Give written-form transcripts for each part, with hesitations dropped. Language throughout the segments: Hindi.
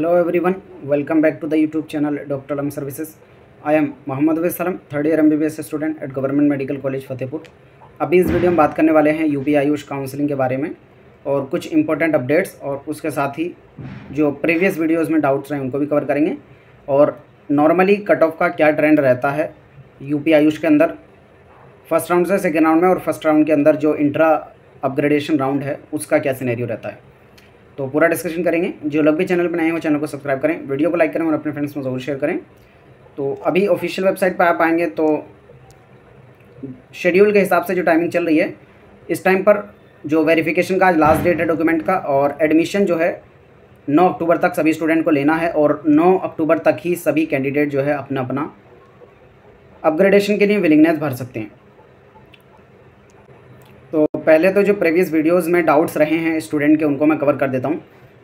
Hello everyone, welcome back to the YouTube channel Dr. Alam Services. I am Mohammad Salam, third year MBBS student at government medical college Fatehpur. अभी इस वीडियो में बात करने वाले हैं यूपी आयुष काउंसलिंग के बारे में और कुछ इंपॉर्टेंट अपडेट्स, और उसके साथ ही जो प्रीवियस वीडियोस में डाउट्स रहे उनको भी कवर करेंगे। और नॉर्मली कट ऑफ का क्या ट्रेंड रहता है यूपी आयुष के अंदर फर्स्ट राउंड से सेकेंड राउंड में, और फर्स्ट राउंड के अंदर जो इंट्रा अपग्रेडेशन राउंड है उसका क्या सिनेरियो रहता है, तो पूरा डिस्कशन करेंगे। जो लोग भी चैनल पर नए हो चैनल को सब्सक्राइब करें, वीडियो को लाइक करें और अपने फ्रेंड्स में ज़रूर शेयर करें। तो अभी ऑफिशियल वेबसाइट पर आप आएंगे तो शेड्यूल के हिसाब से जो टाइमिंग चल रही है इस टाइम पर जो वेरिफिकेशन का आज लास्ट डेट है डॉक्यूमेंट का, और एडमिशन जो है 9 अक्टूबर तक सभी स्टूडेंट को लेना है, और 9 अक्टूबर तक ही सभी कैंडिडेट जो है अपना अपना अपग्रेडेशन के लिए विलिंगनेस भर सकते हैं। तो पहले तो जो प्रीवियस वीडियोस में डाउट्स रहे हैं स्टूडेंट के उनको मैं कवर कर देता हूँ।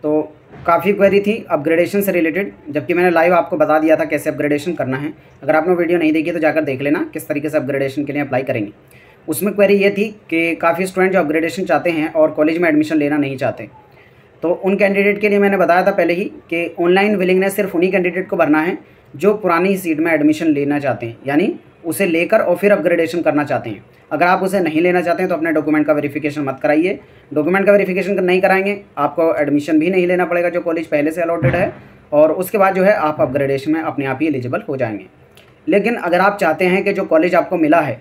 तो काफ़ी क्वेरी थी अपग्रेडेशन से रिलेटेड, जबकि मैंने लाइव आपको बता दिया था कैसे अपग्रेडेशन करना है। अगर आपने वीडियो नहीं देखी तो जाकर देख लेना किस तरीके से अपग्रेडेशन के लिए अप्लाई करेंगे। उसमें क्वेरी ये थी कि काफ़ी स्टूडेंट जो अपग्रेडेशन चाहते हैं और कॉलेज में एडमिशन लेना नहीं चाहते, तो उन कैंडिडेट के लिए मैंने बताया था पहले ही कि ऑनलाइन विलिंगनेस सिर्फ उन्हीं कैंडिडेट को भरना है जो पुरानी सीट में एडमिशन लेना चाहते हैं, यानी उसे लेकर और फिर अपग्रेडेशन करना चाहते हैं। अगर आप उसे नहीं लेना चाहते हैं तो अपने डॉक्यूमेंट का वेरिफिकेशन मत कराइए। डॉक्यूमेंट का वेरिफिकेशन नहीं कराएंगे आपको एडमिशन भी नहीं लेना पड़ेगा जो कॉलेज पहले से अलॉटेड है, और उसके बाद जो है आप अपग्रेडेशन में अपने आप ही एलिजिबल हो जाएंगे। लेकिन अगर आप चाहते हैं कि जो कॉलेज आपको मिला है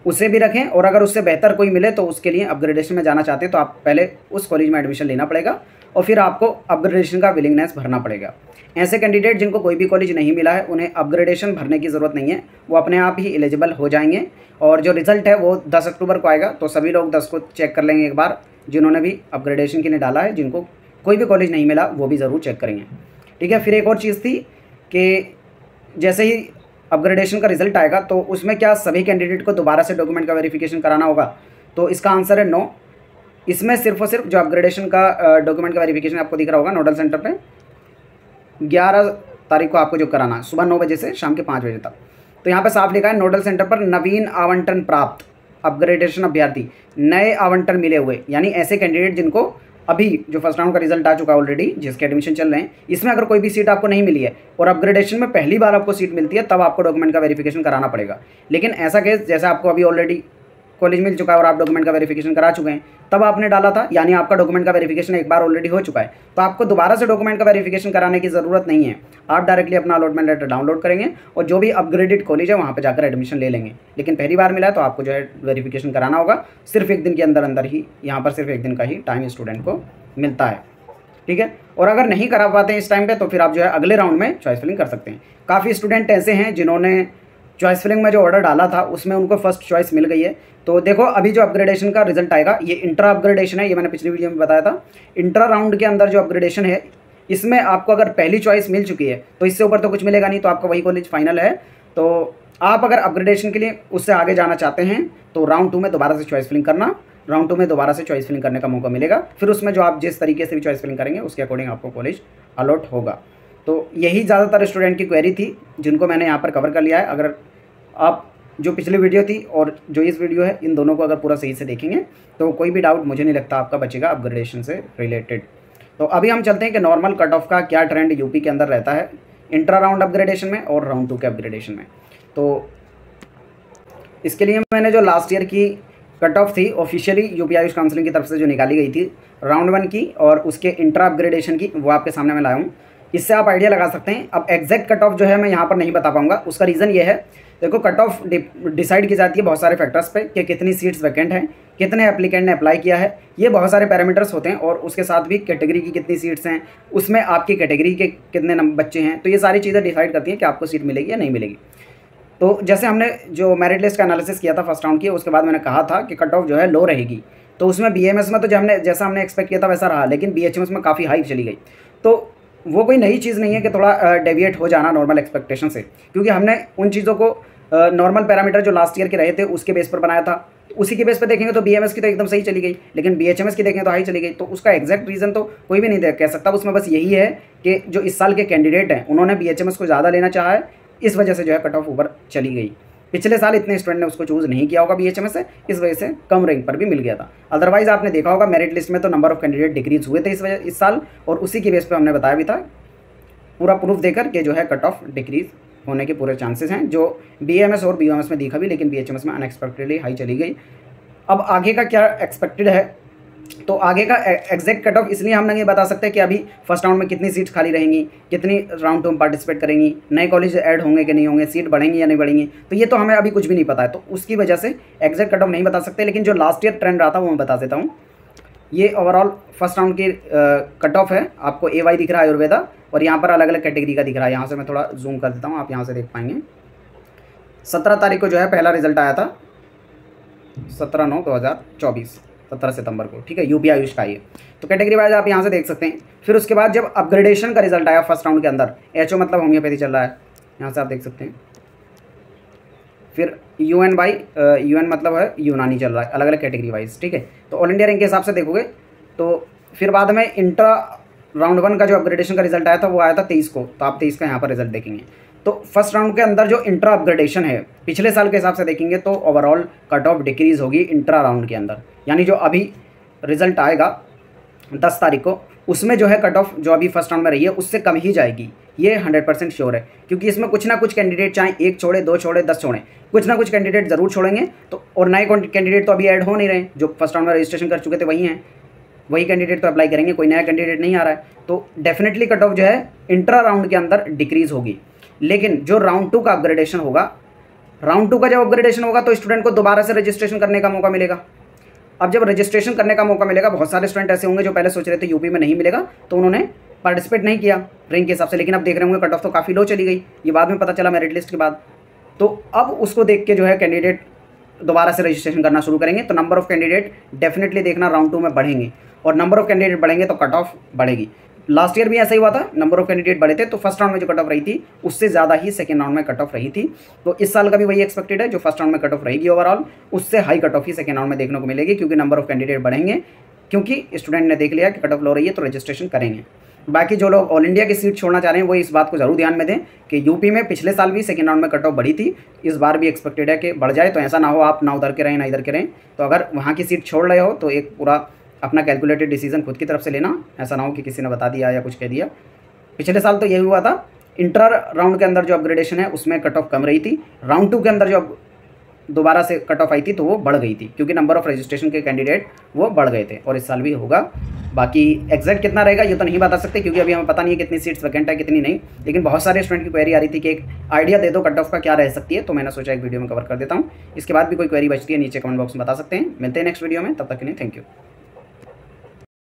उसे भी रखें, और अगर उससे बेहतर कोई मिले तो उसके लिए अपग्रेडेशन में जाना चाहते हैं तो आप पहले उस कॉलेज में एडमिशन लेना पड़ेगा और फिर आपको अपग्रेडेशन का विलिंगनेस भरना पड़ेगा। ऐसे कैंडिडेट जिनको कोई भी कॉलेज नहीं मिला है उन्हें अपग्रेडेशन भरने की ज़रूरत नहीं है, वो अपने आप ही एलिजिबल हो जाएंगे। और जो रिज़ल्ट है वो 10 अक्टूबर को आएगा, तो सभी लोग 10 को चेक कर लेंगे एक बार, जिन्होंने भी अपग्रेडेशन के लिए डाला है। जिनको कोई भी कॉलेज नहीं मिला वो भी ज़रूर चेक करेंगे, ठीक है। फिर एक और चीज़ थी कि जैसे ही अपग्रेडेशन का रिज़ल्ट आएगा तो उसमें क्या सभी कैंडिडेट को दोबारा से डॉक्यूमेंट का वेरिफिकेशन कराना होगा, तो इसका आंसर है नो। इसमें सिर्फ और सिर्फ जो अपग्रेडेशन का डॉक्यूमेंट का वेरिफिकेशन आपको दिख रहा होगा नोडल सेंटर पे 11 तारीख को आपको जो कराना है सुबह 9 बजे से शाम के 5 बजे तक। तो यहाँ पे साफ लिखा है नोडल सेंटर पर नवीन आवंटन प्राप्त अपग्रेडेशन अभ्यर्थी, नए आवंटन मिले हुए, यानी ऐसे कैंडिडेट जिनको अभी जो फर्स्ट राउंड का रिजल्ट आ चुका है ऑलरेडी, जिसके एडमिशन चल रहे हैं, इसमें अगर कोई भी सीट आपको नहीं मिली है और अपग्रेडेशन में पहली बार आपको सीट मिलती है तब आपको डॉक्यूमेंट का वेरिफिकेशन कराना पड़ेगा। लेकिन ऐसा केस जैसे आपको अभी ऑलरेडी कॉलेज मिल चुका है और आप डॉक्यूमेंट का वेरिफिकेशन करा चुके हैं, तब आपने डाला था, यानी आपका डॉक्यूमेंट का वेरिफिकेशन एक बार ऑलरेडी हो चुका है, तो आपको दोबारा से डॉक्यूमेंट का वेरिफिकेशन कराने की ज़रूरत नहीं है। आप डायरेक्टली अपना अलॉटमेंट लेटर डाउनलोड करेंगे और जो भी अपग्रेडेड कॉलेज है वहाँ पर जाकर एडमिशन ले लेंगे। लेकिन पहली बार मिला है तो आपको जो है वेरिफिकेशन कराना होगा। सिर्फ एक दिन के अंदर अंदर ही, यहाँ पर सिर्फ एक दिन का ही टाइम स्टूडेंट को मिलता है, ठीक है। और अगर नहीं करा पाते हैं इस टाइम पे तो फिर आप जो है अगले राउंड में चॉइस फिलिंग कर सकते हैं। काफ़ी स्टूडेंट ऐसे हैं जिन्होंने चॉइस फिलिंग में जो ऑर्डर डाला था उसमें उनको फर्स्ट चॉइस मिल गई है। तो देखो अभी जो अपग्रेडेशन का रिजल्ट आएगा ये इंट्रा अपग्रेडेशन है, ये मैंने पिछली वीडियो में बताया था। इंट्रा राउंड के अंदर जो अपग्रेडेशन है इसमें आपको अगर पहली चॉइस मिल चुकी है तो इससे ऊपर तो कुछ मिलेगा नहीं, तो आपका वही कॉलेज फाइनल है। तो आप अगर अपग्रेडेशन के लिए उससे आगे जाना चाहते हैं तो राउंड 2 में दोबारा से चॉइस फिलिंग करना, राउंड 2 में दोबारा से चॉइस फिलिंग करने का मौका मिलेगा। फिर उसमें जो आप जिस तरीके से भी चॉइस फिलिंग करेंगे उसके अकॉर्डिंग आपको कॉलेज अलॉट होगा। तो यही ज़्यादातर स्टूडेंट की क्वेरी थी जिनको मैंने यहाँ पर कवर कर लिया है। अगर आप जो पिछली वीडियो थी और जो इस वीडियो है इन दोनों को अगर पूरा सही से देखेंगे तो कोई भी डाउट मुझे नहीं लगता आपका बचेगा अपग्रेडेशन से रिलेटेड। तो अभी हम चलते हैं कि नॉर्मल कट ऑफ का क्या ट्रेंड यूपी के अंदर रहता है इंट्रा राउंड अपग्रेडेशन में और राउंड 2 के अपग्रेडेशन में। तो इसके लिए मैंने जो लास्ट ईयर की कट ऑफ थी ऑफिशियली यूपी आयुष काउंसलिंग की तरफ से जो निकाली गई थी राउंड 1 की और उसके इंट्रा अपग्रेडेशन की, वो आपके सामने मैं लाया हूँ। इससे आप आइडिया लगा सकते हैं। अब एग्जैक्ट कट ऑफ जो है मैं यहाँ पर नहीं बता पाऊँगा, उसका रीज़न ये है, देखो कट ऑफ डिसाइड की जाती है बहुत सारे फैक्टर्स पे कि कितनी सीट्स वैकेंट हैं, कितने एप्लीकेंट ने अप्लाई किया है, ये बहुत सारे पैरामीटर्स होते हैं, और उसके साथ भी कैटेगरी की कितनी सीट्स हैं, उसमें आपकी कैटेगरी के कितने बच्चे हैं, तो ये सारी चीज़ें डिसाइड करती हैं कि आपको सीट मिलेगी या नहीं मिलेगी। तो जैसे हमने जो मेरिट लिस्ट का एनालिसिस किया था फर्स्ट राउंड की, उसके बाद मैंने कहा था कि कट ऑफ जो है लो रहेगी। तो उसमें BAMS में तो जैसा हमने एक्सपेक्ट किया था वैसा रहा, लेकिन BHMS में काफ़ी हाई चली गई। तो वो कोई नई चीज़ नहीं है कि थोड़ा डेविएट हो जाना नॉर्मल एक्सपेक्टेशन से, क्योंकि हमने उन चीज़ों को नॉर्मल पैरामीटर जो लास्ट ईयर के रहे थे उसके बेस पर बनाया था। उसी के बेस पर देखेंगे तो BMS की तो एकदम सही चली गई, लेकिन BHMS की देखें तो हाई चली गई। तो उसका एग्जैक्ट रीज़न तो कोई भी नहीं कह सकता, उसमें बस यही है कि जो इस साल के कैंडिडेट हैं उन्होंने BHMS को ज़्यादा लेना चाहा है, इस वजह से जो है कट ऑफ ऊपर चली गई। पिछले साल इतने स्टूडेंट ने उसको चूज़ नहीं किया होगा BHMS से, इस वजह से कम रैंक पर भी मिल गया था। अदरवाइज़ आपने देखा होगा मेरिट लिस्ट में तो नंबर ऑफ कैंडिडेट डिक्रीज हुए थे इस साल, और उसी के बेस पर हमने बताया भी था पूरा प्रूफ देकर के जो है कट ऑफ डिक्रीज होने के पूरे चांसेस हैं, जो BAMS और BOMS में दिखा भी, लेकिन BHMS में अनएक्सपेक्टेडली हाई चली गई। अब आगे का क्या एक्सपेक्टेड है, तो आगे का एग्जैक्ट कट ऑफ इसलिए हम नहीं बता सकते कि अभी फर्स्ट राउंड में कितनी सीट्स खाली रहेंगी, कितनी राउंड 2 में पार्टिसिपेट करेंगी, नए कॉलेज ऐड होंगे कि नहीं होंगे, सीट बढ़ेंगी या नहीं बढ़ेंगी, तो ये तो हमें अभी कुछ भी नहीं पता है, तो उसकी वजह से एग्जैक्ट कट ऑफ नहीं बता सकते। लेकिन जो लास्ट ईयर ट्रेंड रहा था वो मैं बता देता हूँ। ये ओवरऑल फर्स्ट राउंड की कट ऑफ है, आपको AY दिख रहा है आयुर्वेदा, और यहाँ पर अलग अलग कैटेगरी का दिख रहा है। यहाँ से मैं थोड़ा जूम कर देता हूँ, आप यहाँ से देख पाएंगे। 17 तारीख को जो है पहला रिजल्ट आया था, 17/9/2024, 17 सितंबर को, ठीक है, UP आयुष का ये। तो कैटेगरी वाइज आप यहाँ से देख सकते हैं। फिर उसके बाद जब अपग्रेडेशन का रिजल्ट आया फर्स्ट राउंड के अंदर, HO मतलब होम्योपैथी चल रहा है, यहाँ से आप देख सकते हैं। फिर UN मतलब है यूनानी चल रहा है, अलग अलग कैटेगरी वाइज, ठीक है। तो ऑल इंडिया रैंक के हिसाब से देखोगे तो फिर बाद में इंट्रा राउंड 1 का जो अपग्रेडेशन का रिजल्ट आया था वो आया था 23 को, तो आप 23 का यहाँ पर रिजल्ट देखेंगे। तो फर्स्ट राउंड के अंदर जो इंट्रा अपग्रेडेशन है पिछले साल के हिसाब से देखेंगे तो ओवरऑल कट ऑफ डिक्रीज होगी इंट्रा राउंड के अंदर, यानी जो अभी रिजल्ट आएगा 10 तारीख को, उसमें जो है कट ऑफ जो अभी फर्स्ट राउंड में रही है उससे कम ही जाएगी, ये 100% श्योर है। क्योंकि इसमें कुछ ना कुछ कैंडिडेट, चाहे 1 छोड़े, 2 छोड़े, 10 छोड़े, कुछ ना कुछ कैंडिडेट ज़रूर छोड़ेंगे। तो और नए कैंडिडेट तो अभी ऐड हो नहीं रहे, जो फर्स्ट राउंड में रजिस्ट्रेशन कर चुके थे वही हैं, वही कैंडिडेट तो अप्लाई करेंगे, कोई नया कैंडिडेट नहीं आ रहा है। तो डेफिनेटली कट ऑफ जो है इंट्रा राउंड के अंदर डिक्रीज होगी। लेकिन जो राउंड 2 का अपग्रेडेशन होगा, राउंड 2 का जब अपग्रेडेशन होगा तो स्टूडेंट को दोबारा से रजिस्ट्रेशन करने का मौका मिलेगा। अब जब रजिस्ट्रेशन करने का मौका मिलेगा, बहुत सारे स्टूडेंट ऐसे होंगे जो पहले सोच रहे थे UP में नहीं मिलेगा, तो उन्होंने पार्टिसिपेट नहीं किया रैंक के हिसाब से, लेकिन अब देख रहे होंगे कट ऑफ तो काफ़ी लो चली गई, ये बाद में पता चला मेरिट लिस्ट के बाद। तो अब उसको देख के जो है कैंडिडेट दोबारा से रजिस्ट्रेशन करना शुरू करेंगे। तो नंबर ऑफ कैंडिडेट डेफिनेटली देखना राउंड 2 में बढ़ेंगे, और नंबर ऑफ कैंडिडेट बढ़ेंगे तो कट ऑफ बढ़ेगी। लास्ट ईयर भी ऐसा ही हुआ था, नंबर ऑफ कैंडिडेट बढ़े थे तो फर्स्ट राउंड में जो कट ऑफ रही थी उससे ज़्यादा ही सेकंड राउंड में कट ऑफ रही थी। तो इस साल का भी वही एक्सपेक्टेड है, जो फर्स्ट राउंड में कट ऑफ रहेगी ओवरऑल, उससे हाई कट ऑफ ही सेकंड राउंड में देखने को मिलेगी, क्योंकि नंबर ऑफ कैंडिडेट बढ़ेंगे, क्योंकि स्टूडेंट ने देख लिया कि कट ऑफ लो रही है तो रजिस्ट्रेशन करेंगे। बाकी जो लोग ऑल इंडिया की सीट छोड़ना चाह रहे हैं वो इस बात को जरूर ध्यान में दें कि UP में पिछले साल भी सेकंड राउंड में कट ऑफ बढ़ी थी, इस बार भी एक्सपेक्टेड है कि बढ़ जाए। तो ऐसा ना हो आप ना उधर के रहें ना इधर के रहें। तो अगर वहाँ की सीट छोड़ रहे हो तो एक पूरा अपना कैलकुलेटेड डिसीजन खुद की तरफ से लेना, ऐसा ना हो कि किसी ने बता दिया या कुछ कह दिया। पिछले साल तो यही हुआ था, इंटर राउंड के अंदर जो अपग्रेडेशन है उसमें कट ऑफ कम रही थी, राउंड 2 के अंदर जो दोबारा से कट ऑफ आई थी तो वो बढ़ गई थी, क्योंकि नंबर ऑफ रजिस्ट्रेशन के कैंडिडेट वो बढ़ गए थे, और इस साल भी होगा। बाकी एग्जैक्ट कितना रहेगा ये तो नहीं बता सकते, क्योंकि अभी हमें पता नहीं है कितनी सीट्स वैकेंट है कितनी नहीं। लेकिन बहुत सारे स्टूडेंट की क्वेरी आ रही थी कि एक आइडिया दे दो कट ऑफ का क्या रह सकती है, तो मैंने सोचा एक वीडियो में कवर कर देता हूँ। इसके बाद भी कोई क्वेरी बचती है नीचे कमेंट बॉक्स में बता सकते हैं। मिलते हैं नेक्स्ट वीडियो में, तब तक के लिए थैंक यू।